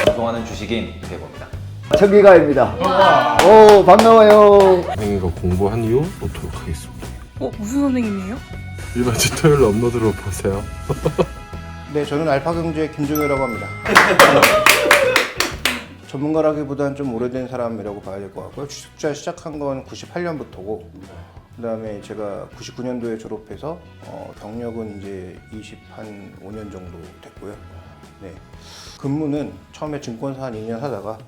방송하는 주식인 대보입니다. 청기가입니다. 오, 반가워요. 선생님과 공부한 이후 놓도록 하겠습니다. 무슨 선생님이에요? 일반지 토요일 업로드로 보세요. 네, 저는 알파경제의 김종효라고 합니다. 전문가라기보다는 좀 오래된 사람이라고 봐야 될 것 같고요. 주식 투자 시작한 건 98년부터고 그 다음에 제가 99년도에 졸업해서 경력은 이제 25년 정도 됐고요. 네. 근무는 처음에 증권사 한 2년 하다가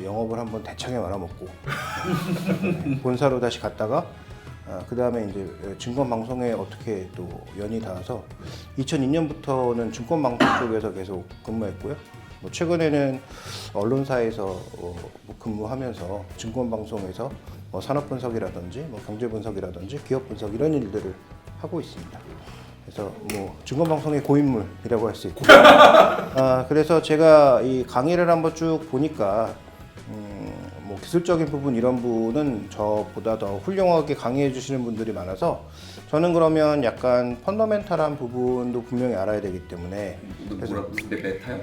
영업을 한번 대창에 말아먹고 본사로 다시 갔다가 그 다음에 이제 증권방송에 어떻게 또 연이 닿아서 2002년부터는 증권방송 쪽에서 계속 근무했고요. 뭐 최근에는 언론사에서 근무하면서 증권방송에서 산업분석이라든지 경제분석이라든지 기업분석 이런 일들을 하고 있습니다. 그래서 뭐 증권방송의 고인물이라고 할 수 있고 그래서 제가 이 강의를 한번 쭉 보니까 뭐 기술적인 부분 이런 부분은 저보다 더 훌륭하게 강의해 주시는 분들이 많아서 저는 그러면 약간 펀더멘탈한 부분도 분명히 알아야 되기 때문에 무슨 메타요?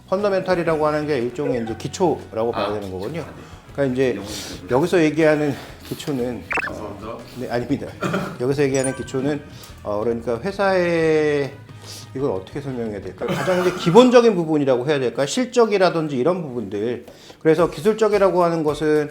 펀더멘탈이라고 하는 게 일종의 이제 기초라고 봐야 되는 거거든요. 그러니까 이제 여기서 얘기하는 기초는 네, 아닙니다. 여기서 얘기하는 기초는 그러니까 회사의 이걸 어떻게 설명해야 될까요? 가장 이제 기본적인 부분이라고 해야 될까요? 실적이라든지 이런 부분들. 그래서 기술적이라고 하는 것은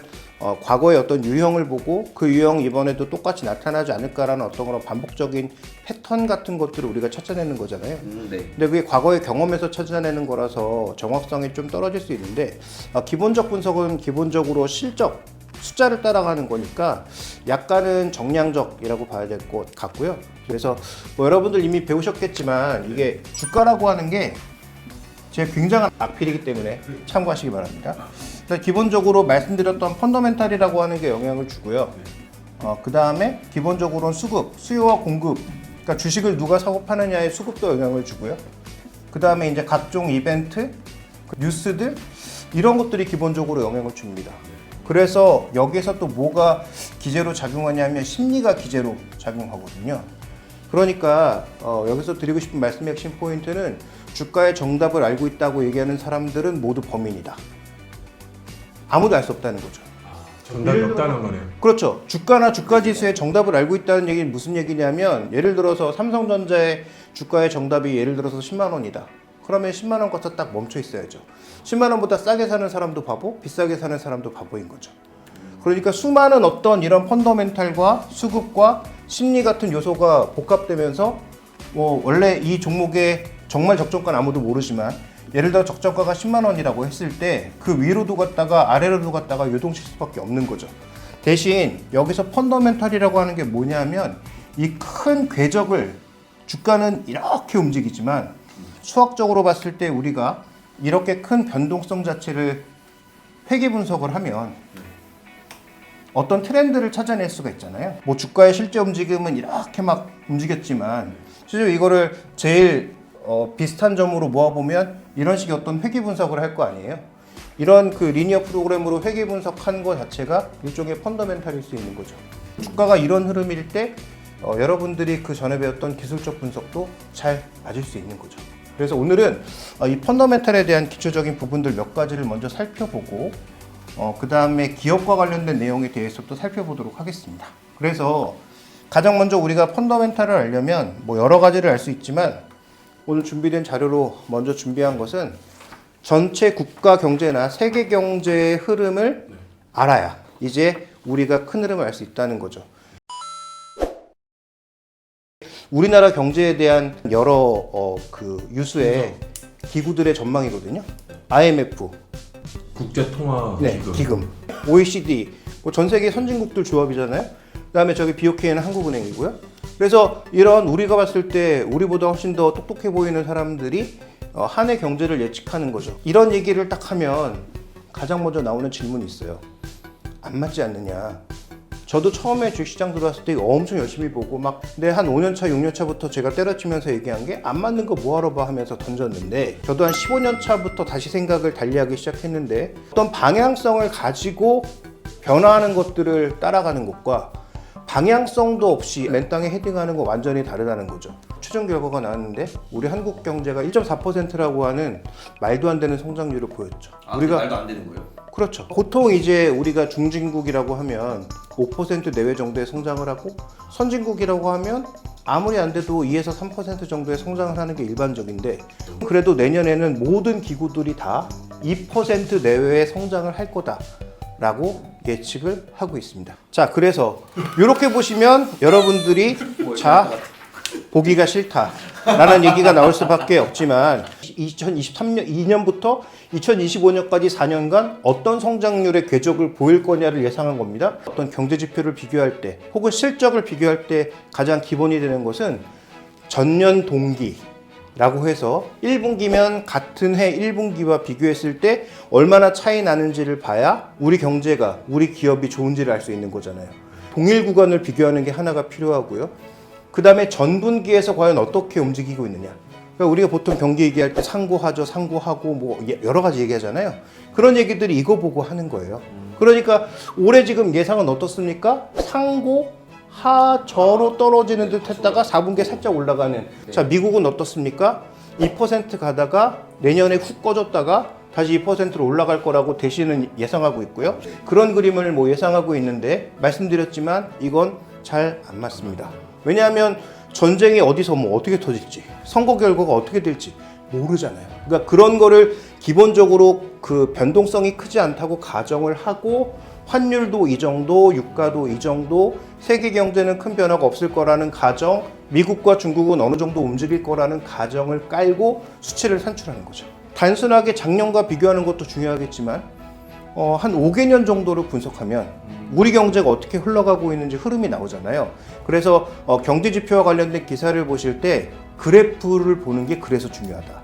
과거의 어떤 유형을 보고 그 유형이 이번에도 똑같이 나타나지 않을까라는 어떤 그런 반복적인 패턴 같은 것들을 우리가 찾아내는 거잖아요. 네. 근데 그게 과거의 경험에서 찾아내는 거라서 정확성이 좀 떨어질 수 있는데 기본적 분석은 기본적으로 실적, 숫자를 따라가는 거니까 약간은 정량적이라고 봐야 될 것 같고요. 그래서 뭐 여러분들 이미 배우셨겠지만 이게 주가라고 하는 게 제 굉장한 악필이기 때문에 참고하시기 바랍니다. 기본적으로 말씀드렸던 펀더멘탈이라고 하는 게 영향을 주고요. 그 다음에 기본적으로는 수급, 수요와 공급, 그러니까 주식을 누가 사고 파느냐의 수급도 영향을 주고요. 그 다음에 이제 각종 이벤트, 뉴스들 이런 것들이 기본적으로 영향을 줍니다. 그래서 여기서 또 뭐가 기제로 작용하냐면 심리가 기제로 작용하거든요. 그러니까 여기서 드리고 싶은 말씀의 핵심 포인트는 주가의 정답을 알고 있다고 얘기하는 사람들은 모두 범인이다. 아무도 알 수 없다는 거죠. 정답이 없다는 거네요. 그렇죠. 주가나 주가지수의 정답을 알고 있다는 얘기는 무슨 얘기냐면 예를 들어서 삼성전자의 주가의 정답이 예를 들어서 10만 원이다. 그러면 10만 원 거서 딱 멈춰 있어야죠. 10만 원보다 싸게 사는 사람도 바보, 비싸게 사는 사람도 바보인 거죠. 그러니까 수많은 어떤 이런 펀더멘탈과 수급과 심리 같은 요소가 복합되면서 뭐 원래 이 종목의 정말 적정가는 아무도 모르지만 예를 들어 적정가가 10만 원이라고 했을 때 그 위로도 갔다가 아래로도 갔다가 요동칠 수밖에 없는 거죠. 대신 여기서 펀더멘탈이라고 하는 게 뭐냐면 이 큰 궤적을 주가는 이렇게 움직이지만 수학적으로 봤을 때 우리가 이렇게 큰 변동성 자체를 회귀 분석을 하면 어떤 트렌드를 찾아낼 수가 있잖아요. 뭐 주가의 실제 움직임은 이렇게 막 움직였지만 실제로 이거를 제일 비슷한 점으로 모아보면 이런 식의 어떤 회귀 분석을 할 거 아니에요. 이런 그 리니어 프로그램으로 회귀 분석한 것 자체가 일종의 펀더멘탈일 수 있는 거죠. 주가가 이런 흐름일 때 여러분들이 그 전에 배웠던 기술적 분석도 잘 맞을 수 있는 거죠. 그래서 오늘은 이 펀더멘탈에 대한 기초적인 부분들 몇 가지를 먼저 살펴보고 그 다음에 기업과 관련된 내용에 대해서 또 살펴보도록 하겠습니다. 그래서 가장 먼저 우리가 펀더멘탈을 알려면 뭐 여러 가지를 알 수 있지만 오늘 준비된 자료로 먼저 준비한 것은 전체 국가 경제나 세계 경제의 흐름을 알아야 이제 우리가 큰 흐름을 알 수 있다는 거죠. 우리나라 경제에 대한 여러 그 유수의 기구들의 전망이거든요. IMF, 국제통화 기금, OECD, 뭐 전 세계 선진국들 조합이잖아요. 그다음에 저기 BOK는 한국은행이고요. 그래서 이런 우리가 봤을 때 우리보다 훨씬 더 똑똑해 보이는 사람들이 한 해 경제를 예측하는 거죠. 이런 얘기를 딱 하면 가장 먼저 나오는 질문이 있어요. 안 맞지 않느냐. 저도 처음에 주식시장 들어왔을 때 엄청 열심히 보고 막 근데 한 5년차, 6년차부터 제가 때려치면서 얘기한 게 안 맞는 거 뭐하러 봐 하면서 던졌는데 저도 한 15년차부터 다시 생각을 달리하기 시작했는데 어떤 방향성을 가지고 변화하는 것들을 따라가는 것과 방향성도 없이 맨땅에 헤딩하는 거 완전히 다르다는 거죠. 최종 결과가 나왔는데 우리 한국 경제가 1.4%라고 하는 말도 안 되는 성장률을 보였죠. 우리가 말도 안 되는 거예요? 그렇죠. 보통 이제 우리가 중진국이라고 하면 5% 내외 정도의 성장을 하고 선진국이라고 하면 아무리 안 돼도 2에서 3% 정도의 성장을 하는 게 일반적인데 그래도 내년에는 모든 기구들이 다 2% 내외의 성장을 할 거다라고 예측을 하고 있습니다. 자, 그래서 이렇게 보시면 여러분들이 자 보기가 싫다라는 얘기가 나올 수밖에 없지만 2023년부터 2025년까지 4년간 어떤 성장률의 궤적을 보일 거냐를 예상한 겁니다. 어떤 경제 지표를 비교할 때 혹은 실적을 비교할 때 가장 기본이 되는 것은 전년 동기라고 해서 1분기면 같은 해 1분기와 비교했을 때 얼마나 차이 나는지를 봐야 우리 경제가 우리 기업이 좋은지를 알 수 있는 거잖아요. 동일 구간을 비교하는 게 하나가 필요하고요. 그 다음에 전분기에서 과연 어떻게 움직이고 있느냐. 그러니까 우리가 보통 경기 얘기할 때 상고하죠, 상고하고 뭐 여러 가지 얘기하잖아요. 그런 얘기들이 이거 보고 하는 거예요. 그러니까 올해 지금 예상은 어떻습니까? 상고 하저로 떨어지는 듯 했다가 4분기에 살짝 올라가는. 자, 미국은 어떻습니까? 2% 가다가 내년에 훅 꺼졌다가 다시 2%로 올라갈 거라고 대신은 예상하고 있고요. 그런 그림을 뭐 예상하고 있는데 말씀드렸지만 이건 잘 안 맞습니다. 왜냐하면 전쟁이 어디서 뭐 어떻게 터질지, 선거 결과가 어떻게 될지 모르잖아요. 그러니까 그런 거를 기본적으로 그 변동성이 크지 않다고 가정을 하고 환율도 이 정도, 유가도 이 정도, 세계 경제는 큰 변화가 없을 거라는 가정, 미국과 중국은 어느 정도 움직일 거라는 가정을 깔고 수치를 산출하는 거죠. 단순하게 작년과 비교하는 것도 중요하겠지만 한 5개년 정도를 분석하면 우리 경제가 어떻게 흘러가고 있는지 흐름이 나오잖아요. 그래서 경제지표와 관련된 기사를 보실 때 그래프를 보는 게 그래서 중요하다.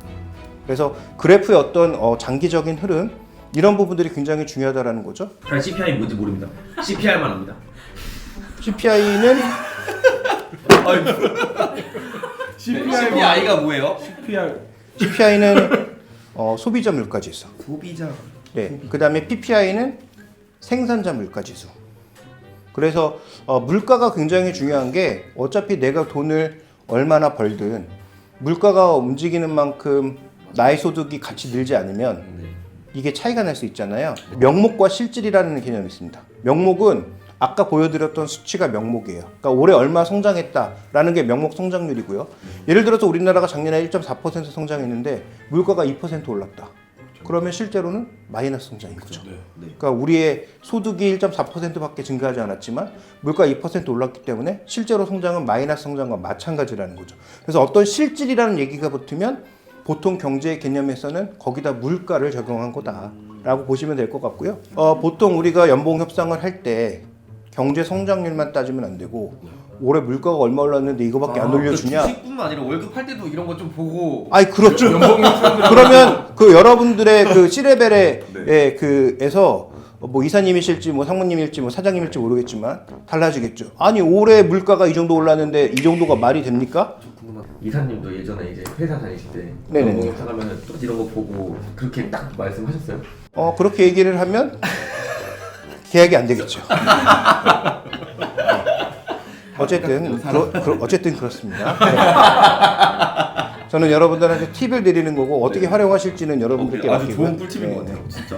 그래서 그래프의 어떤 장기적인 흐름 이런 부분들이 굉장히 중요하다는 거죠. 전 CPI 뭔지 모릅니다. CPR만 합니다. CPI는 CPI가 뭐예요? CPI는 소비자 물가지수. 소비자. 네. 그다음에 PPI는 생산자 물가지수. 그래서 물가가 굉장히 중요한 게 어차피 내가 돈을 얼마나 벌든 물가가 움직이는 만큼 나의 소득이 같이 늘지 않으면 이게 차이가 날 수 있잖아요. 명목과 실질이라는 개념이 있습니다. 명목은 아까 보여드렸던 수치가 명목이에요. 그러니까 올해 얼마 성장했다라는 게 명목 성장률이고요. 예를 들어서 우리나라가 작년에 1.4% 성장했는데 물가가 2% 올랐다. 그러면 실제로는 마이너스 성장인 거죠. 그러니까 우리의 소득이 1.4%밖에 증가하지 않았지만 물가가 2% 올랐기 때문에 실제로 성장은 마이너스 성장과 마찬가지라는 거죠. 그래서 어떤 실질이라는 얘기가 붙으면 보통 경제 개념에서는 거기다 물가를 적용한 거다라고 보시면 될 것 같고요. 보통 우리가 연봉 협상을 할 때 경제 성장률만 따지면 안 되고 올해 물가가 얼마 올랐는데 이거밖에 안 올려주냐? 주식뿐만 아니라 월급 할 때도 이런 거 좀 보고. 아이 그렇죠. 그러면 그 여러분들의 그 C레벨의 그에서 뭐 이사님이실지 뭐 상무님일지 뭐 사장님일지 모르겠지만 달라지겠죠. 아니 올해 물가가 이 정도 올랐는데 이 정도가 말이 됩니까? 이사님도 예전에 이제 회사 다니실 때 네네네. 연봉 협상하면 똑같이 이런 거 보고 그렇게 딱 말씀하셨어요? 그렇게 얘기를 하면 계약이 안 되겠죠. 어쨌든 어쨌든 그렇습니다. 네. 저는 여러분들한테 팁을 드리는 거고 어떻게 활용하실지는 여러분들께 아주 맡기고요. 좋은 꿀팁인 것 같아요, 진짜.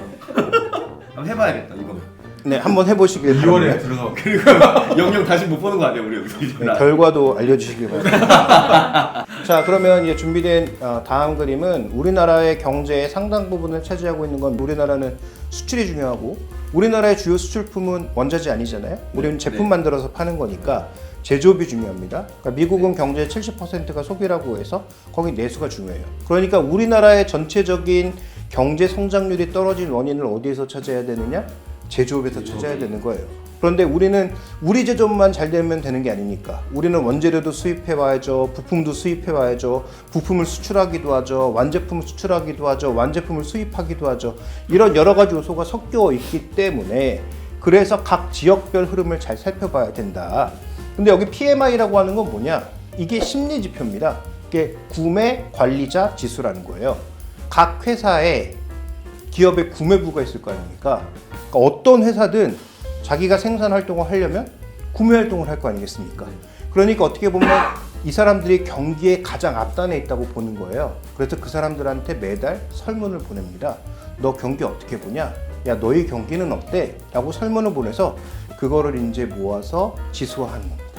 한번 해봐야겠다 이거. 네, 한번 해보시길 2월에 바랍니다. 들어가. 영영 다시 못 보는 거 아니에요, 우리 여기서 이제. 네, 결과도 알려주시길 바랍니다. 자, 그러면 이제 준비된 다음 그림은 우리나라의 경제의 상당 부분을 차지하고 있는 건 우리나라는 수출이 중요하고 우리나라의 주요 수출품은 원자재 아니잖아요. 우리는 제품 만들어서 파는 거니까 제조업이 중요합니다. 그러니까 미국은 경제의 70%가 소비라고 해서 거기 내수가 중요해요. 그러니까 우리나라의 전체적인 경제 성장률이 떨어진 원인을 어디에서 찾아야 되느냐? 제조업에서 찾아야 되는 거예요. 그런데 우리는 우리 제조업만 잘 되면 되는 게 아니니까 우리는 원재료도 수입해 와야죠, 부품도 수입해 와야죠, 부품을 수출하기도 하죠, 완제품을 수출하기도 하죠, 완제품을 수입하기도 하죠. 이런 여러 가지 요소가 섞여 있기 때문에 그래서 각 지역별 흐름을 잘 살펴봐야 된다. 근데 여기 PMI라고 하는 건 뭐냐? 이게 심리 지표입니다. 이게 구매 관리자 지수라는 거예요. 각 회사에 기업의 구매부가 있을 거 아닙니까? 그러니까 어떤 회사든 자기가 생산 활동을 하려면 구매 활동을 할 거 아니겠습니까? 그러니까 어떻게 보면 이 사람들이 경기에 가장 앞단에 있다고 보는 거예요. 그래서 그 사람들한테 매달 설문을 보냅니다. 너 경기 어떻게 보냐? 야, 너희 경기는 어때? 라고 설문을 보내서 그거를 이제 모아서 지수화하는 겁니다.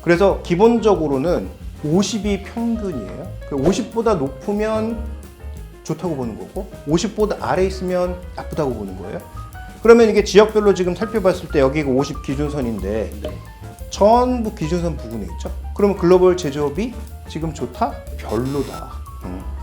그래서 기본적으로는 50이 평균이에요. 50보다 높으면 좋다고 보는 거고 50보다 아래 있으면 나쁘다고 보는 거예요. 그러면 이게 지역별로 지금 살펴봤을 때 여기가 50 기준선인데 전부 기준선 부근에 있죠. 그러면 글로벌 제조업이 지금 좋다? 별로다.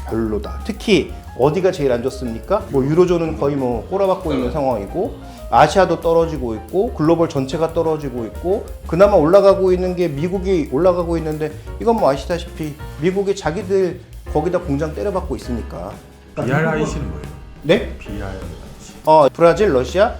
별로다. 특히 어디가 제일 안 좋습니까? 뭐 유로존은 거의 뭐 꼬라박고 있는 상황이고 아시아도 떨어지고 있고 글로벌 전체가 떨어지고 있고 그나마 올라가고 있는 게 미국이 올라가고 있는데 이건 뭐 아시다시피 미국이 자기들 거기다 공장 때려박고 있으니까. BRIC는 뭐예요? 네? BRIC. 브라질, 러시아,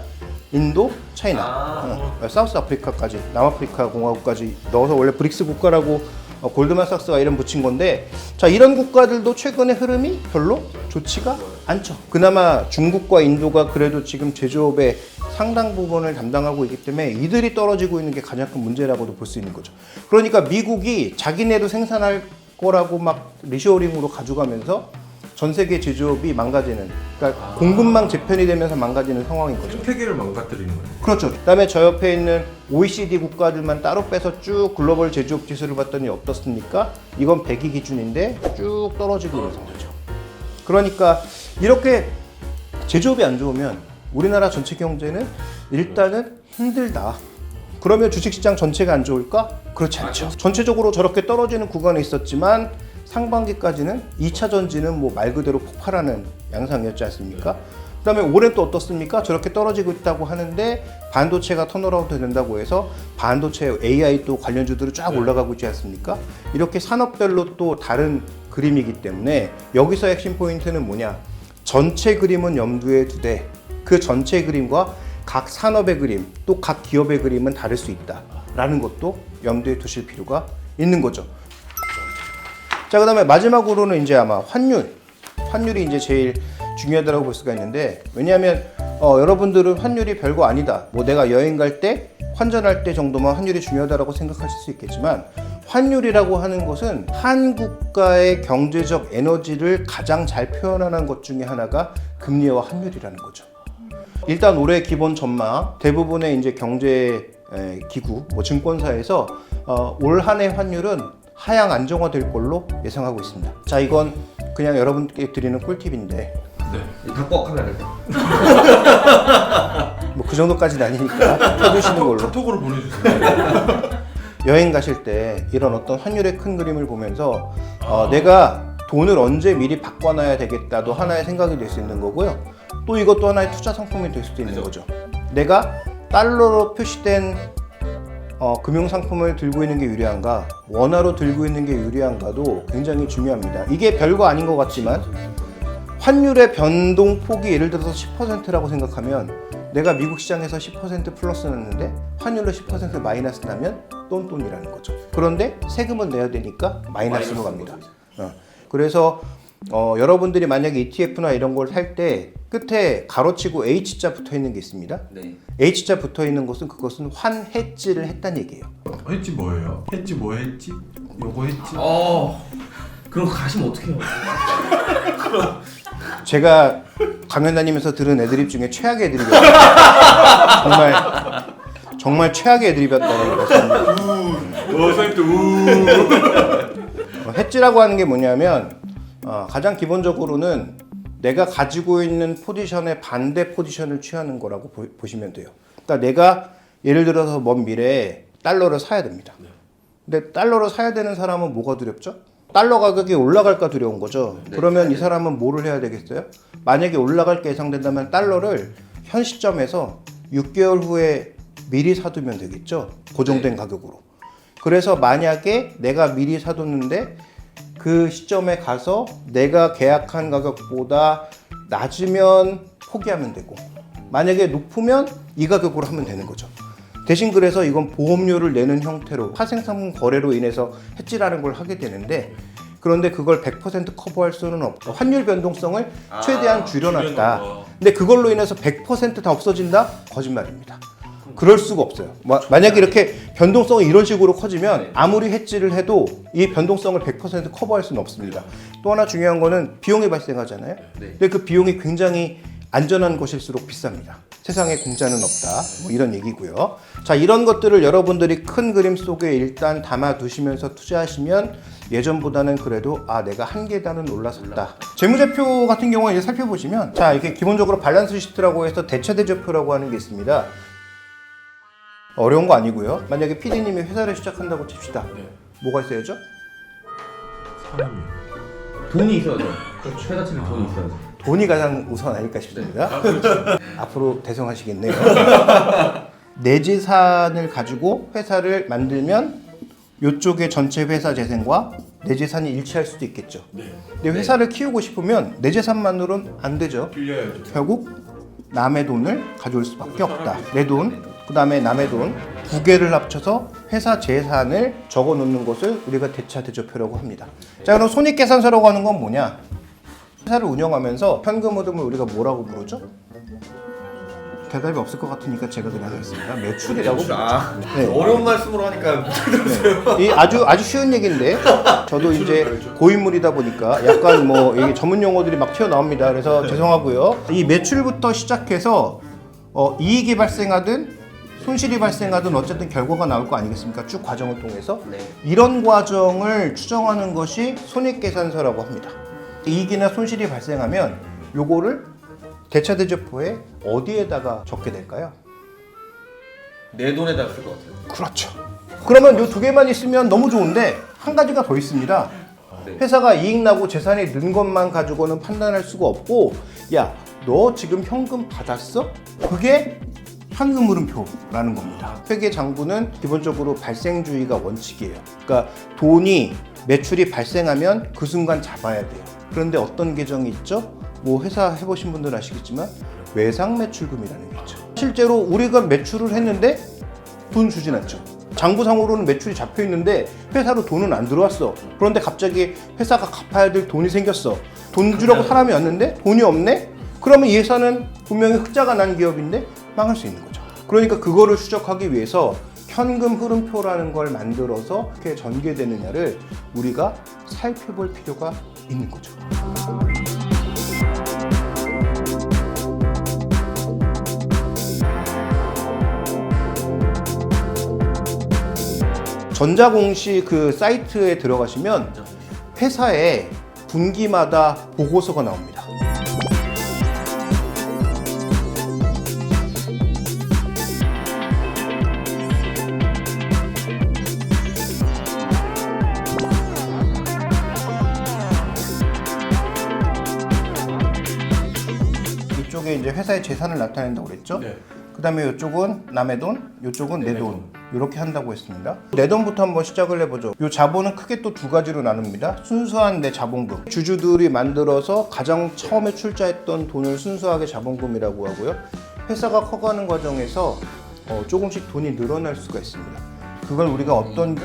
인도, 차이나, 사우스 아프리카까지, 남아프리카 공화국까지 넣어서 원래 브릭스 국가라고 골드만삭스가 이름 붙인 건데, 자, 이런 국가들도 최근의 흐름이 별로 좋지가 않죠. 그나마 중국과 인도가 그래도 지금 제조업의 상당 부분을 담당하고 있기 때문에 이들이 떨어지고 있는 게 가장 큰 문제라고도 볼 수 있는 거죠. 그러니까 미국이 자기네도 생산할 거라고 막 리쇼어링으로 가져가면서 전 세계 제조업이 망가지는, 그러니까 공급망 재편이 되면서 망가지는 상황인 거죠. 생태계를 망가뜨리는 거예요. 그렇죠. 그다음에 저 옆에 있는 OECD 국가들만 따로 빼서 쭉 글로벌 제조업 지수를 봤더니 어떻습니까? 이건 100위 기준인데 쭉 떨어지고 있는 상황이죠. 그러니까 이렇게 제조업이 안 좋으면 우리나라 전체 경제는 일단은 힘들다. 그러면 주식시장 전체가 안 좋을까? 그렇지 않죠. 전체적으로 저렇게 떨어지는 구간에 있었지만 상반기까지는 2차 전지는 뭐 말 그대로 폭발하는 양상이었지 않습니까? 그다음에 올해 또 어떻습니까? 저렇게 떨어지고 있다고 하는데 반도체가 턴어라운드 된다고 해서 반도체 AI 또 관련주들이 쫙 올라가고 있지 않습니까? 이렇게 산업별로 또 다른 그림이기 때문에 여기서 핵심 포인트는 뭐냐? 전체 그림은 염두에 두되 그 전체 그림과 각 산업의 그림 또 각 기업의 그림은 다를 수 있다라는 것도 염두에 두실 필요가 있는 거죠. 자, 그다음에 마지막으로는 이제 아마 환율이 이제 제일 중요하다고 볼 수가 있는데, 왜냐하면 여러분들은 환율이 별거 아니다. 뭐 내가 여행 갈 때 환전할 때 정도만 환율이 중요하다고 생각하실 수 있겠지만 환율이라고 하는 것은 한 국가의 경제적 에너지를 가장 잘 표현하는 것 중에 하나가 금리와 환율이라는 거죠. 일단 올해 기본 전망 대부분의 이제 경제 기구, 뭐 증권사에서 올 한 해 환율은 하향 안정화될 걸로 예상하고 있습니다. 자, 이건 그냥 여러분께 드리는 꿀팁인데 다 뻑 하면 안 돼. 뭐 그 정도까지는 아니니까 펴주시는 걸로. 카톡으로 보내주세요. 여행 가실 때 이런 어떤 환율의 큰 그림을 보면서 내가 돈을 언제 미리 바꿔놔야 되겠다도 하나의 생각이 될 수 있는 거고요. 또 이것도 하나의 투자 상품이 될 수도 있는 거죠. 내가 달러로 표시된 금융상품을 들고 있는 게 유리한가, 원화로 들고 있는 게 유리한가도 굉장히 중요합니다. 이게 별거 아닌 것 같지만 환율의 변동폭이 예를 들어서 10%라고 생각하면 내가 미국 시장에서 10% 플러스 났는데 환율로 10% 마이너스 나면 똔똔이라는 거죠. 그런데 세금은 내야 되니까 마이너스로 갑니다. 그래서 여러분들이 만약에 ETF나 이런 걸 살 때 끝에 가로치고 H자 붙어 있는 게 있습니다. 네. H자 붙어 있는 것은 그것은 환해지를 했다는 얘기예요. 했지 뭐예요? 했지 뭐 했지? 요거 했지? 그럼 가시면 어떡해요? 제가 강연 다니면서 들은 애드립 중에 최악의 애드립이었어요. 정말 최악의 애드립이었다는 것입니다. 해지라고 하는 게 뭐냐면 가장 기본적으로는 내가 가지고 있는 포지션의 반대 포지션을 취하는 거라고 보시면 돼요. 그러니까 내가 예를 들어서 먼 미래에 달러를 사야 됩니다. 근데 달러를 사야 되는 사람은 뭐가 두렵죠? 달러 가격이 올라갈까 두려운 거죠. 그러면 이 사람은 뭐를 해야 되겠어요? 만약에 올라갈 게 예상된다면 달러를 현 시점에서 6개월 후에 미리 사두면 되겠죠. 고정된 가격으로. 그래서 만약에 내가 미리 사뒀는데 그 시점에 가서 내가 계약한 가격보다 낮으면 포기하면 되고, 만약에 높으면 이 가격으로 하면 되는 거죠. 대신 그래서 이건 보험료를 내는 형태로 파생상품 거래로 인해서 해지라는 걸 하게 되는데, 그런데 그걸 100% 커버할 수는 없고 환율 변동성을 최대한 줄여놨다. 근데 그걸로 인해서 100% 다 없어진다? 거짓말입니다. 그럴 수가 없어요. 만약에 이렇게 변동성이 이런 식으로 커지면 아무리 해지를 해도 이 변동성을 100% 커버할 수는 없습니다. 또 하나 중요한 거는 비용이 발생하잖아요. 근데 그 비용이 굉장히 안전한 것일수록 비쌉니다. 세상에 공짜는 없다. 뭐 이런 얘기고요. 자, 이런 것들을 여러분들이 큰 그림 속에 일단 담아 두시면서 투자하시면 예전보다는 그래도 내가 한 계단은 올라섰다. 재무제표 같은 경우에 이제 살펴보시면 자, 이게 기본적으로 밸런스 시트라고 해서 대차대조표라고 하는 게 있습니다. 어려운 거 아니고요. 만약에 PD님이 회사를 시작한다고 칩시다. 뭐가 있어야죠? 사람이. 돈이 있어야죠. 그렇죠. 회사 측에 돈이 있어야죠. 돈이 가장 우선 아닐까 싶습니다. 앞으로 대성하시겠네요. 내 재산을 가지고 회사를 만들면 이쪽의 전체 회사 재산과 내 재산이 일치할 수도 있겠죠. 근데 회사를 키우고 싶으면 내 재산만으로는 안 되죠. 빌려야죠. 결국 남의 돈을 가져올 수밖에 없다. 내 돈, 그 다음에 남의 돈 두 개를 합쳐서 회사 재산을 적어 놓는 것을 우리가 대차대조표라고 합니다. 자, 그럼 손익계산서라고 하는 건 뭐냐? 회사를 운영하면서 현금 흐름을 우리가 뭐라고 부르죠? 대답이 없을 것 같으니까 제가 그냥 하겠습니다. 매출이라고 부르죠. 네. 어려운 말씀으로 하니까 이 아주 쉬운 얘기인데 저도 이제 고인물이다 보니까 약간 뭐 이게 전문 용어들이 막 튀어나옵니다. 그래서 죄송하고요. 이 매출부터 시작해서 이익이 발생하든 손실이 발생하든 어쨌든 결과가 나올 거 아니겠습니까? 쭉 과정을 통해서 이런 과정을 추정하는 것이 손익계산서라고 합니다. 이익이나 손실이 발생하면 요거를 대차대조표에 어디에다가 적게 될까요? 내 돈에다 쓸 것 같아요. 그렇죠. 그러면 요 두 개만 있으면 너무 좋은데 한 가지가 더 있습니다. 회사가 이익 나고 재산이 는 것만 가지고는 판단할 수가 없고, 야, 너 지금 현금 받았어? 그게 현금 흐름표라는 겁니다. 회계 장부는 기본적으로 발생주의가 원칙이에요. 그러니까 돈이 매출이 발생하면 그 순간 잡아야 돼요. 그런데 어떤 계정이 있죠? 뭐 회사 해보신 분들은 아시겠지만 외상 매출금이라는 게 있죠. 실제로 우리가 매출을 했는데 돈 주진 않죠. 장부상으로는 매출이 잡혀 있는데 회사로 돈은 안 들어왔어. 그런데 갑자기 회사가 갚아야 될 돈이 생겼어. 돈 주려고 사람이 왔는데 돈이 없네? 그러면 이 회사는 분명히 흑자가 난 기업인데 망할 수 있는 거죠. 그러니까 그거를 추적하기 위해서 현금 흐름표라는 걸 만들어서 어떻게 전개되느냐를 우리가 살펴볼 필요가 있는 거죠. 전자공시 그 사이트에 들어가시면 회사에 분기마다 보고서가 나옵니다. 이쪽에 이제 회사의 재산을 나타낸다고 그랬죠? 네. 그 다음에 이쪽은 남의 돈, 이쪽은 내 돈. 이렇게 한다고 했습니다. 내 돈부터 한번 시작을 해보죠. 이 자본은 크게 또 두 가지로 나눕니다. 순수한 내 자본금. 주주들이 만들어서 가장 처음에 출자했던 돈을 순수하게 자본금이라고 하고요. 회사가 커가는 과정에서 조금씩 돈이 늘어날 수가 있습니다. 그걸 우리가 어떤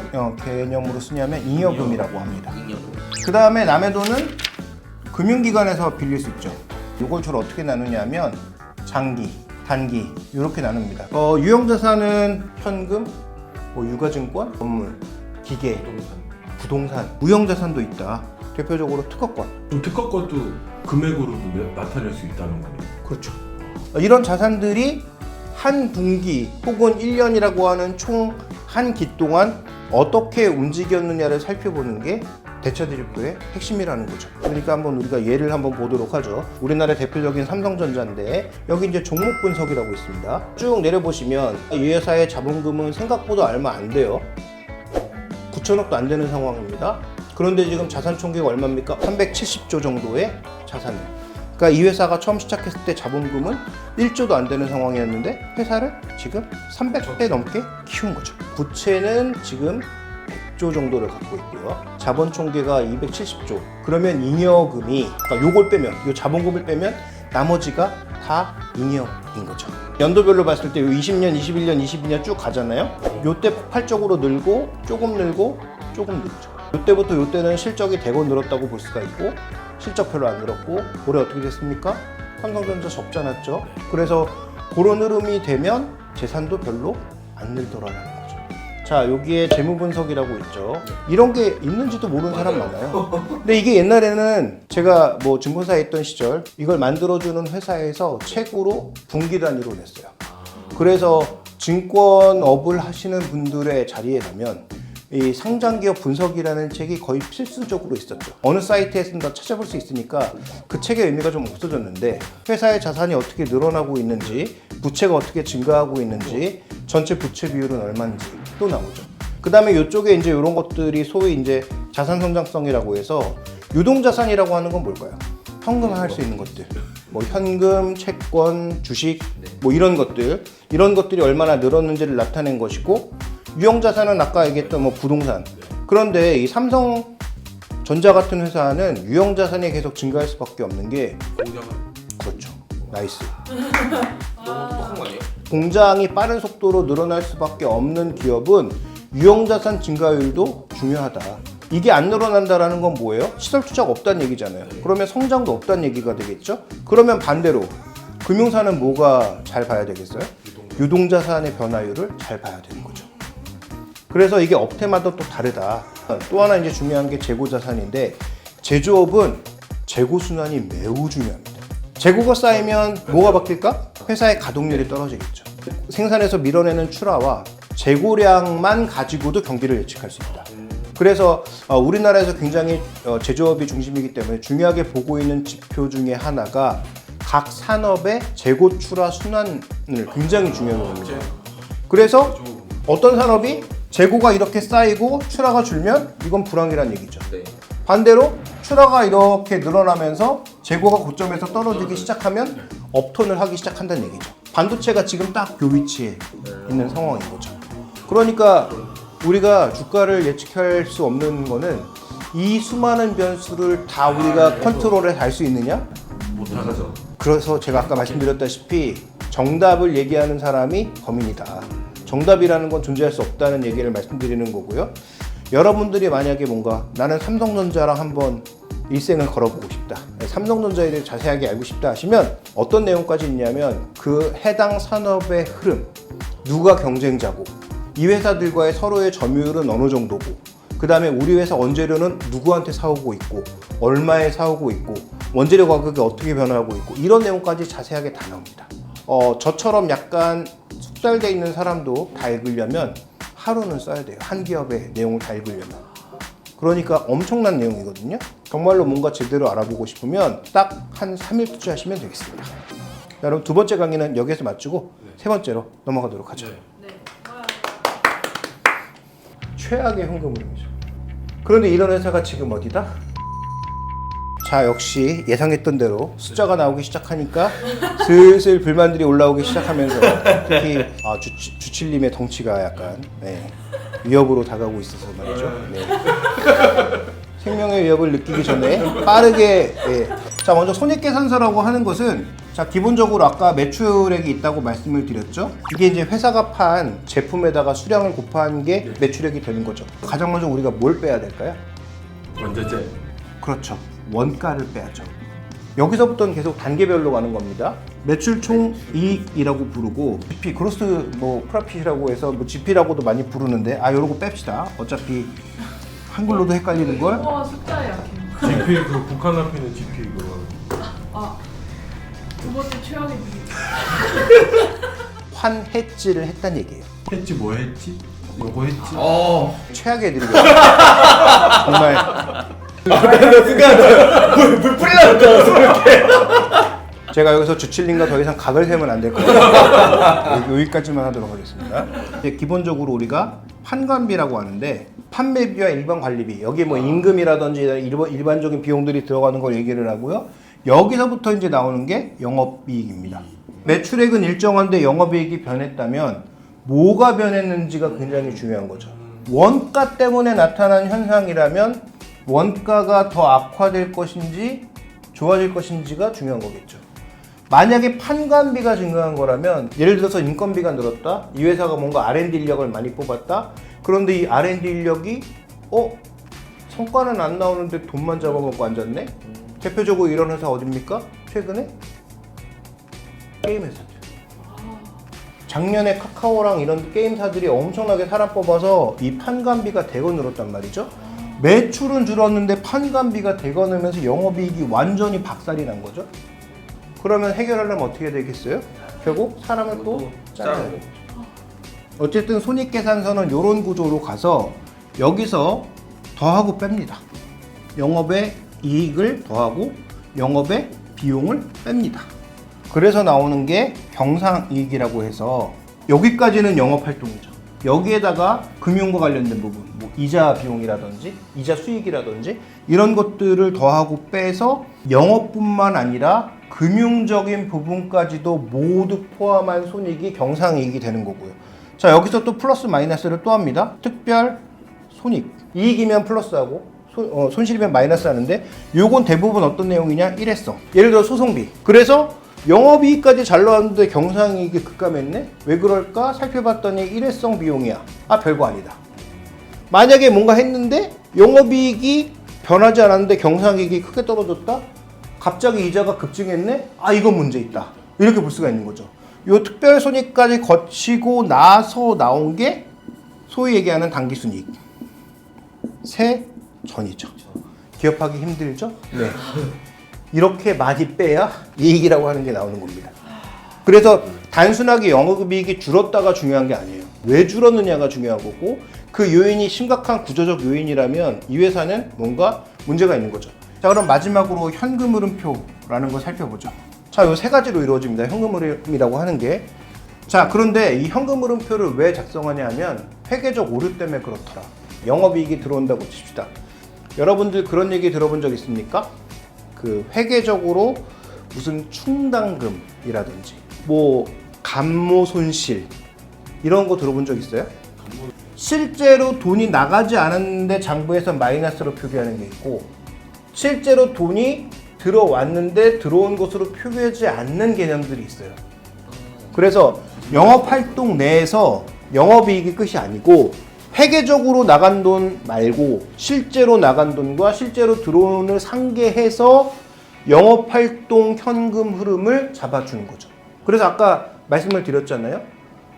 개념으로 쓰냐면 잉여금이라고 합니다. 그 다음에 남의 돈은 금융기관에서 빌릴 수 있죠. 이걸 주로 어떻게 나누냐면 장기, 단기 이렇게 나눕니다. 유형자산은 현금, 유가증권, 건물, 기계, 부동산, 무형자산도 있다. 대표적으로 특허권. 좀 특허권도 금액으로도 나타낼 수 있다는 거네요. 그렇죠. 이런 자산들이 한 분기 혹은 1년이라고 하는 총 한 기 동안 어떻게 움직였느냐를 살펴보는 게 대차대조표의 핵심이라는 거죠. 그러니까 한번 우리가 예를 한번 보도록 하죠. 우리나라 대표적인 삼성전자인데 여기 이제 종목 분석이라고 있습니다. 쭉 내려보시면 이 회사의 자본금은 생각보다 얼마 안 돼요. 9천억도 안 되는 상황입니다. 그런데 지금 자산 총계가 얼마입니까? 370조 정도의 자산을. 그러니까 이 회사가 처음 시작했을 때 자본금은 1조도 안 되는 상황이었는데 회사를 지금 300배 넘게 키운 거죠. 부채는 지금 100조 정도를 갖고 있고요. 자본 총계가 270조. 그러면 잉여금이, 그러니까 요걸 빼면, 요 자본금을 빼면 나머지가 다 잉여인 거죠. 연도별로 봤을 때 20년, 21년, 22년 쭉 가잖아요. 요때 폭발적으로 늘고 조금 늘고 조금 늘죠. 요때부터 요때는 실적이 대거 늘었다고 볼 수가 있고 실적 별로 안 늘었고 올해 어떻게 됐습니까? 삼성전자 적자 났죠. 그래서 그런 흐름이 되면 재산도 별로 안 늘더라라는 거죠. 자, 여기에 재무 분석이라고 있죠. 이런 게 있는지도 모르는 사람 많아요. 근데 이게 옛날에는 제가 뭐 증권사에 있던 시절 이걸 만들어주는 회사에서 책으로 분기 단위로 냈어요. 그래서 증권업을 하시는 분들의 자리에 가면 이 상장기업 분석이라는 책이 거의 필수적으로 있었죠. 어느 사이트에서는 다 찾아볼 수 있으니까 그 책의 의미가 좀 없어졌는데 회사의 자산이 어떻게 늘어나고 있는지, 부채가 어떻게 증가하고 있는지, 전체 부채 비율은 얼마인지 또 나오죠. 그 다음에 이쪽에 이제 이런 것들이 소위 이제 자산 성장성이라고 해서 유동자산이라고 하는 건 뭘까요? 현금화할 수 있는 것들, 뭐 현금, 채권, 주식, 뭐 이런 것들이 얼마나 늘었는지를 나타낸 것이고, 유형자산은 아까 얘기했던 뭐 부동산. 그런데 이 삼성전자 같은 회사는 유형자산이 계속 증가할 수밖에 없는 게 그렇죠. 나이스. 너무 똑똑한 거 아니에요? 공장이 빠른 속도로 늘어날 수밖에 없는 기업은 유형자산 증가율도 중요하다. 이게 안 늘어난다라는 건 뭐예요? 시설 투자가 없다는 얘기잖아요. 그러면 성장도 없다는 얘기가 되겠죠? 그러면 반대로 금융사는 뭐가 잘 봐야 되겠어요? 유동자산의 변화율을 잘 봐야 되는 거죠. 그래서 이게 업태마다 또 다르다. 또 하나 이제 중요한 게 재고자산인데, 제조업은 재고순환이 매우 중요합니다. 재고가 쌓이면 뭐가 바뀔까? 회사의 가동률이 떨어지겠죠. 생산해서 밀어내는 출하와 재고량만 가지고도 경기를 예측할 수 있다. 그래서 우리나라에서 굉장히 제조업이 중심이기 때문에 중요하게 보고 있는 지표 중에 하나가 각 산업의 재고 출하 순환을 굉장히 중요하게 봅니다. 그래서 어떤 산업이 재고가 이렇게 쌓이고 출하가 줄면 이건 불황이란 얘기죠. 네. 반대로 출하가 이렇게 늘어나면서 재고가 고점에서 떨어지기 시작하면 업톤을 하기 시작한다는 얘기죠. 반도체가 지금 딱 그 위치에 있는 상황인 거죠. 그러니까 우리가 주가를 예측할 수 없는 거는 이 수많은 변수를 다 우리가 컨트롤에 달 수 있느냐? 못하죠. 그래서 제가 아까 말씀드렸다시피 정답을 얘기하는 사람이 범인이다. 정답이라는 건 존재할 수 없다는 얘기를 말씀드리는 거고요. 여러분들이 만약에 뭔가 나는 삼성전자랑 한번 일생을 걸어보고 싶다, 삼성전자에 대해 자세하게 알고 싶다 하시면 어떤 내용까지 있냐면 그 해당 산업의 흐름, 누가 경쟁자고, 이 회사들과의 서로의 점유율은 어느 정도고, 그 다음에 우리 회사 원재료는 누구한테 사오고 있고, 얼마에 사오고 있고, 원재료 가격이 어떻게 변화하고 있고, 이런 내용까지 자세하게 다 나옵니다. 저처럼 약간 숙달돼 있는 사람도 다 읽으려면 하루는 써야 돼요. 한 기업의 내용을 다 읽으려면. 그러니까 엄청난 내용이거든요. 정말로 뭔가 제대로 알아보고 싶으면 딱 한 3일 투자하시면 되겠습니다. 여러분, 두 번째 강의는 여기에서 마치고 세 번째로 넘어가도록 하죠. 최악의 현금 흐름이죠. 그런데 이런 회사가 지금 어디다? 자, 역시 예상했던 대로 숫자가 나오기 시작하니까 슬슬 불만들이 올라오기 시작하면서 특히 주칠님의 덩치가 약간 위협으로 다가오고 있어서 말이죠. 네. 생명의 위협을 느끼기 전에 빠르게 자, 먼저 손익계산서라고 하는 것은, 자, 기본적으로 아까 매출액이 있다고 말씀을 드렸죠. 이게 이제 회사가 판 제품에다가 수량을 곱한 게 매출액이 되는 거죠. 가장 먼저 우리가 뭘 빼야 될까요? 원자재. 그렇죠. 원가를 빼야죠. 여기서부터는 계속 단계별로 가는 겁니다. 매출 총 이익이라고 부르고, GP, 그로스 뭐 프로핏이라고 해서 뭐 GP라고도 많이 부르는데, 요런 거 뺍시다. 어차피 한글로도 헷갈리는 걸. 와, 숫자에 약해. GP 그 북한 앞에 있는 GP 그거. 두 번째 최악의 비교. 환해지를 했단 얘기예요. 했지 뭐 했지? 요거 했지? 최악의 애들이거든요. 정말. 물 뿌리려고 그렇게. 제가 여기서 주칠님과 더 이상 각을 세면 안 될 것 같아요. 여기까지만 하도록 하겠습니다. 이제 기본적으로 우리가 판관비라고 하는데, 판매비와 일반 관리비, 여기 뭐 임금이라든지 일반적인 비용들이 들어가는 걸 얘기를 하고요. 여기서부터 이제 나오는 게 영업이익입니다. 매출액은 일정한데 영업이익이 변했다면 뭐가 변했는지가 굉장히 중요한 거죠. 원가 때문에 나타난 현상이라면 원가가 더 악화될 것인지 좋아질 것인지가 중요한 거겠죠. 만약에 판관비가 증가한 거라면, 예를 들어서 인건비가 늘었다, 이 회사가 뭔가 R&D 인력을 많이 뽑았다, 그런데 이 R&D 인력이 성과는 안 나오는데 돈만 잡아먹고 앉았네? 대표적으로 이런 회사 어딥니까? 최근에? 게임 회사죠. 작년에 카카오랑 이런 게임사들이 엄청나게 사람 뽑아서 이 판관비가 대거 늘었단 말이죠. 매출은 줄었는데 판관비가 대거 늘면서 영업이익이 완전히 박살이 난 거죠. 그러면 해결하려면 어떻게 되겠어요? 결국 사람을 또 잘라야 돼요. 어쨌든 손익계산서는 이런 구조로 가서 여기서 더하고 뺍니다. 영업의 이익을 더하고 영업의 비용을 뺍니다. 그래서 나오는 게 경상이익이라고 해서 여기까지는 영업활동이죠. 여기에다가 금융과 관련된 부분, 뭐 이자 비용이라든지 이자 수익이라든지 이런 것들을 더하고 빼서 영업뿐만 아니라 금융적인 부분까지도 모두 포함한 손익이 경상이익이 되는 거고요. 자, 여기서 또 플러스 마이너스를 또 합니다. 특별 손익. 이익이면 플러스하고 손실이면 마이너스 하는데 요건 대부분 어떤 내용이냐? 일회성. 예를 들어 소송비. 그래서 영업이익까지 잘 나왔는데 경상이익이 급감했네? 왜 그럴까? 살펴봤더니 일회성 비용이야. 아, 별거 아니다. 만약에 뭔가 했는데 영업이익이 변하지 않았는데 경상이익이 크게 떨어졌다? 갑자기 이자가 급증했네? 아, 이건 문제 있다. 이렇게 볼 수가 있는 거죠. 요 특별손익까지 거치고 나서 나온 게 소위 얘기하는 당기순이익. 세전이죠. 기업하기 힘들죠? 네. 이렇게 많이 빼야 이익이라고 하는 게 나오는 겁니다. 그래서 단순하게 영업이익이 줄었다가 중요한 게 아니에요. 왜 줄었느냐가 중요한 거고 그 요인이 심각한 구조적 요인이라면 이 회사는 뭔가 문제가 있는 거죠. 자, 그럼 마지막으로 현금 흐름표라는 걸 살펴보죠. 자, 요 세 가지로 이루어집니다. 현금 흐름이라고 하는 게. 자, 그런데 이 현금 흐름표를 왜 작성하냐 하면 회계적 오류 때문에 그렇더라. 영업이익이 들어온다고 칩시다. 여러분들 그런 얘기 들어본 적 있습니까? 그 회계적으로 무슨 충당금이라든지 뭐 감모 손실 이런 거 들어본 적 있어요? 실제로 돈이 나가지 않았는데 장부에서 마이너스로 표기하는 게 있고 실제로 돈이 들어왔는데 들어온 것으로 표기하지 않는 개념들이 있어요. 그래서 영업활동 내에서 영업이익이 끝이 아니고 회계적으로 나간 돈 말고 실제로 나간 돈과 실제로 들어온 돈을 상계해서 영업활동 현금 흐름을 잡아주는 거죠. 그래서 아까 말씀을 드렸잖아요.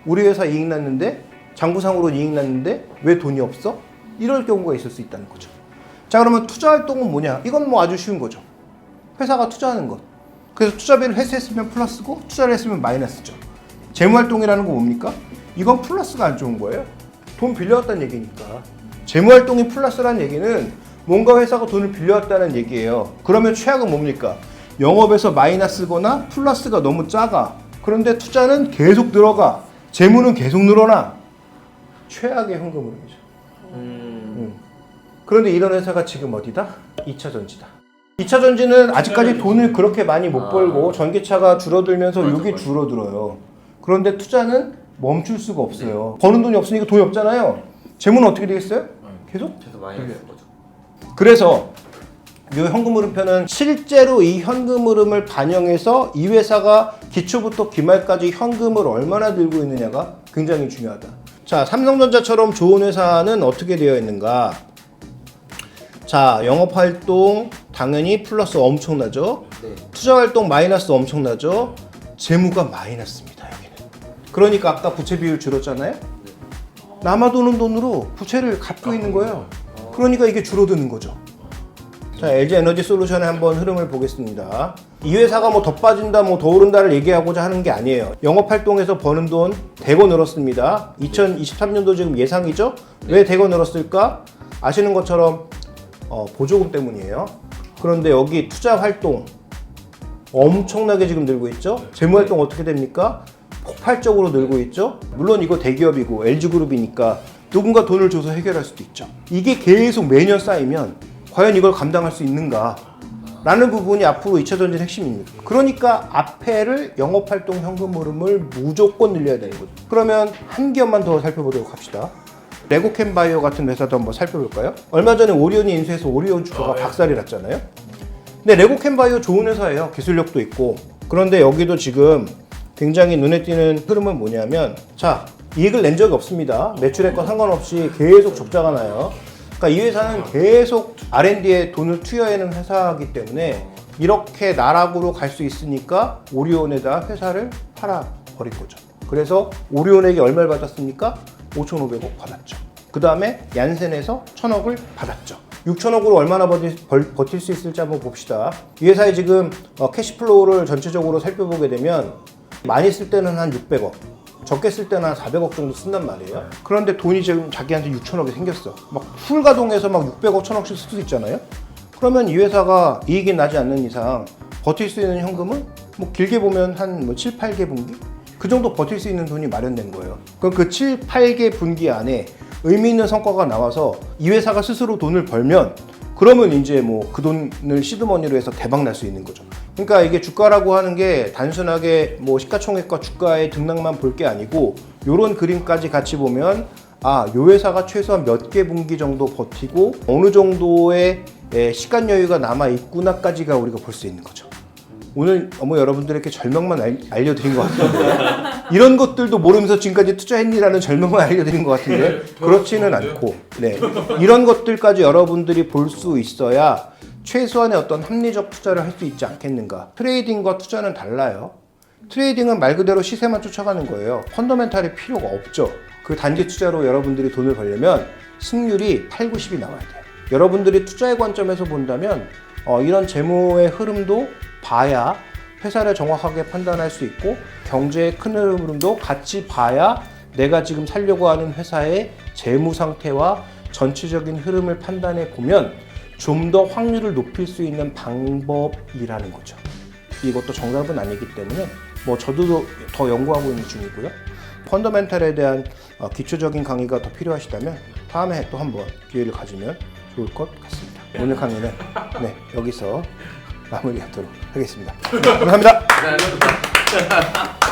우리 회사 이익 났는데 장부상으로 이익 났는데 왜 돈이 없어? 이럴 경우가 있을 수 있다는 거죠. 자, 그러면 투자활동은 뭐냐? 이건 뭐 아주 쉬운 거죠. 회사가 투자하는 것. 그래서 투자비를 회수했으면 플러스고 투자를 했으면 마이너스죠. 재무활동이라는 건 뭡니까? 이건 플러스가 안 좋은 거예요. 돈 빌려왔다는 얘기니까. 재무활동이 플러스라는 얘기는 뭔가 회사가 돈을 빌려왔다는 얘기예요. 그러면 최악은 뭡니까? 영업에서 마이너스거나 플러스가 너무 작아. 그런데 투자는 계속 들어가. 재무는 계속 늘어나. 최악의 현금 흐름이죠. 그런데 이런 회사가 지금 어디다? 2차전지다. 2차전지는 아직까지 돈을 그렇게 많이 못 벌고 전기차가 줄어들면서 여기 줄어들어요. 그런데 투자는 멈출 수가 없어요. 버는 돈이 없으니까 돈이 없잖아요. 재무는 어떻게 되겠어요? 계속 마이너스 거죠. 그래서 이 현금 흐름표는 실제로 이 현금 흐름을 반영해서 이 회사가 기초부터 기말까지 현금을 얼마나 들고 있느냐가 굉장히 중요하다. 자, 삼성전자처럼 좋은 회사는 어떻게 되어 있는가? 자, 영업활동 당연히 플러스 엄청나죠? 네. 투자활동 마이너스 엄청나죠? 재무가 마이너스입니다, 여기는. 그러니까 아까 부채 비율 줄었잖아요? 남아도는 돈으로 부채를 갚고 있는 거예요. 그러니까 이게 줄어드는 거죠. 자, LG에너지솔루션의 한번 흐름을 보겠습니다. 이 회사가 뭐 더 빠진다, 뭐 더 오른다를 얘기하고자 하는 게 아니에요. 영업활동에서 버는 돈 대거 늘었습니다. 2023년도 지금 예상이죠? 왜 대거 늘었을까? 아시는 것처럼 보조금 때문이에요. 그런데 여기 투자활동 엄청나게 지금 늘고 있죠? 재무활동 어떻게 됩니까? 폭발적으로 늘고 있죠? 물론 이거 대기업이고 LG그룹이니까 누군가 돈을 줘서 해결할 수도 있죠. 이게 계속 매년 쌓이면 과연 이걸 감당할 수 있는가? 라는 부분이 앞으로 2차전지의 핵심입니다. 그러니까 앞에를 영업활동 현금 흐름을 무조건 늘려야 되는 거죠. 그러면 한 기업만 더 살펴보도록 합시다. 레고캠바이오 같은 회사도 한번 살펴볼까요? 얼마 전에 오리온이 인수해서 오리온 주가가 박살이 났잖아요. 근데 레고캠바이오 좋은 회사예요. 기술력도 있고. 그런데 여기도 지금 굉장히 눈에 띄는 흐름은 뭐냐면, 자, 이익을 낸 적이 없습니다. 매출액과 상관없이 계속 적자가 나요. 그러니까 이 회사는 계속 R&D에 돈을 투여하는 회사이기 때문에 이렇게 나락으로 갈 수 있으니까 오리온에다 회사를 팔아버린 거죠. 그래서 오리온에게 얼마를 받았습니까? 5,500억 받았죠. 그 다음에 얀센에서 1,000억을 받았죠. 6,000억으로 얼마나 버틸 수 있을지 한번 봅시다. 이 회사의 지금 캐시플로우를 전체적으로 살펴보게 되면 많이 쓸 때는 한 600억, 적게 쓸 때는 한 400억 정도 쓴단 말이에요. 그런데 돈이 지금 자기한테 6,000억이 생겼어. 막 풀 가동해서 막 600억, 1,000억씩 쓸 수도 있잖아요. 그러면 이 회사가 이익이 나지 않는 이상 버틸 수 있는 현금은 뭐 길게 보면 한 뭐 7, 8개 분기? 그 정도 버틸 수 있는 돈이 마련된 거예요. 그럼 그 7, 8개 분기 안에 의미 있는 성과가 나와서 이 회사가 스스로 돈을 벌면 그러면 이제 뭐 그 돈을 시드머니로 해서 대박 날 수 있는 거죠. 그러니까 이게 주가라고 하는 게 단순하게 뭐 시가총액과 주가의 등락만 볼 게 아니고 요런 그림까지 같이 보면 아, 요 회사가 최소한 몇 개 분기 정도 버티고 어느 정도의 시간 여유가 남아 있구나까지가 우리가 볼 수 있는 거죠. 오늘 여러분들에게 절명만 알려드린 것 같은데 이런 것들도 모르면서 지금까지 투자했니라는 절명만 알려드린 것 같은데 그렇지는 않고 이런 것들까지 여러분들이 볼 수 있어야 최소한의 어떤 합리적 투자를 할 수 있지 않겠는가. 트레이딩과 투자는 달라요. 트레이딩은 말 그대로 시세만 쫓아가는 거예요. 펀더멘탈이 필요가 없죠. 그 단기 투자로 여러분들이 돈을 벌려면 승률이 8, 90이 나와야 돼요. 여러분들이 투자의 관점에서 본다면 이런 재무의 흐름도 봐야 회사를 정확하게 판단할 수 있고 경제의 큰 흐름도 같이 봐야 내가 지금 살려고 하는 회사의 재무 상태와 전체적인 흐름을 판단해 보면 좀 더 확률을 높일 수 있는 방법이라는 거죠. 이것도 정답은 아니기 때문에 뭐 저도 더 연구하고 있는 중이고요. 펀더멘탈에 대한 기초적인 강의가 더 필요하시다면 다음에 또 한번 기회를 가지면 좋을 것 같습니다. 오늘 강의는 여기서 마무리하도록 하겠습니다. 감사합니다. 네, 알겠습니다.